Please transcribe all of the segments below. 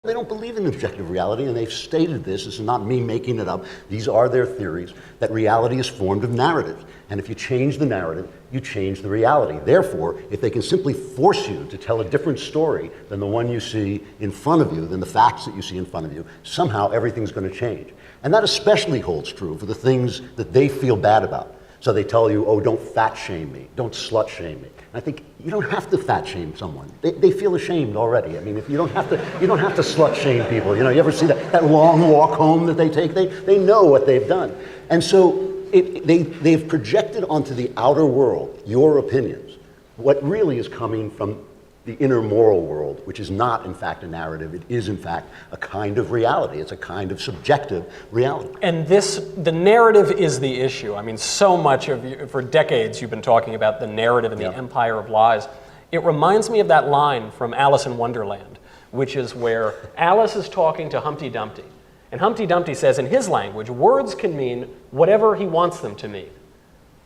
They don't believe in objective reality, and they've stated this. This is not me making it up. These are their theories, that reality is formed of narratives. And if you change the narrative, you change the reality. Therefore, if they can simply force you to tell a different story than the one you see in front of you, than the facts that you see in front of you, somehow everything's going to change. And that especially holds true for the things that they feel bad about. So they tell you, oh, don't fat shame me, don't slut shame me. And I think you don't have to fat shame someone. They feel ashamed already. I mean, if you don't have to slut shame people. You know, you ever see that long walk home that they take? They know what they've done. And so they've projected onto the outer world your opinions, what really is coming from the inner moral world, which is not, in fact, a narrative. It is, in fact, a kind of reality. It's a kind of subjective reality. And the narrative is the issue. I mean, so much of you, for decades, you've been talking about the narrative and the empire of lies. It reminds me of that line from Alice in Wonderland, which is where Alice is talking to Humpty Dumpty. And Humpty Dumpty says, in his language, words can mean whatever he wants them to mean.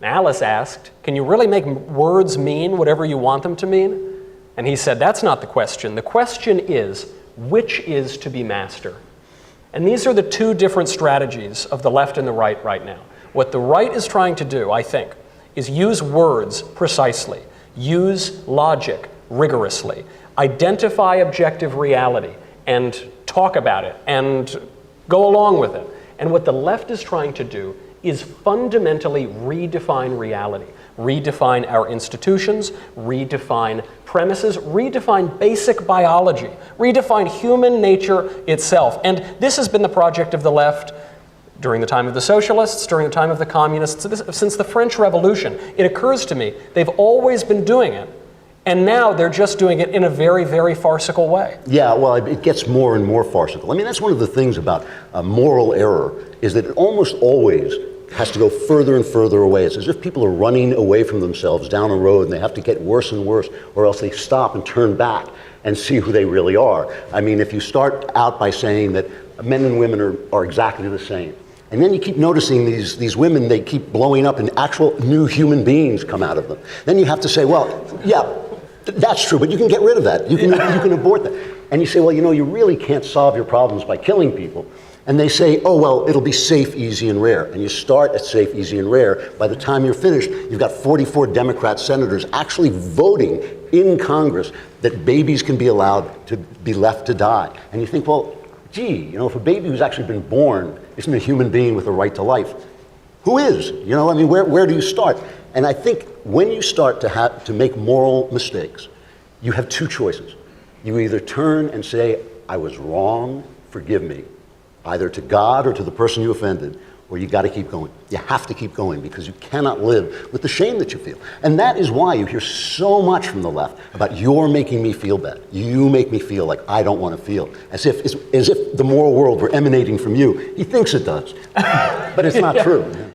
And Alice asked, can you really make words mean whatever you want them to mean? And he said, that's not the question. The question is, which is to be master? And these are the two different strategies of the left and the right now. What the right is trying to do, I think, is use words precisely, use logic rigorously, identify objective reality, and talk about it, and go along with it. And what the left is trying to do is fundamentally redefine reality, redefine our institutions, redefine premises, redefine basic biology, redefine human nature itself. And this has been the project of the left during the time of the socialists, during the time of the communists, since the French Revolution. It occurs to me they've always been doing it, and now they're just doing it in a very, very farcical way. Yeah, well, it gets more and more farcical. I mean, that's one of the things about moral error, is that it almost always has to go further and further away. It's as if people are running away from themselves down a road and they have to get worse and worse, or else they stop and turn back and see who they really are. I mean, if you start out by saying that men and women are exactly the same, and then you keep noticing these women, they keep blowing up and actual new human beings come out of them, then you have to say, well, yeah, that's true, but you can get rid of that. You can abort that. And you say, well, you know, you really can't solve your problems by killing people. And they say, oh, well, it'll be safe, easy, and rare. And you start at safe, easy, and rare. By the time you're finished, you've got 44 Democrat senators actually voting in Congress that babies can be allowed to be left to die. And you think, well, gee, you know, if a baby who's actually been born isn't a human being with a right to life, who is? You know, I mean, where do you start? And I think when you start to make moral mistakes, you have two choices. You either turn and say, I was wrong, forgive me, either to God or to the person you offended, or you got to keep going. You have to keep going because you cannot live with the shame that you feel. And that is why you hear so much from the left about you're making me feel bad. You make me feel like I don't want to feel, as if the moral world were emanating from you. He thinks it does, but it's not true.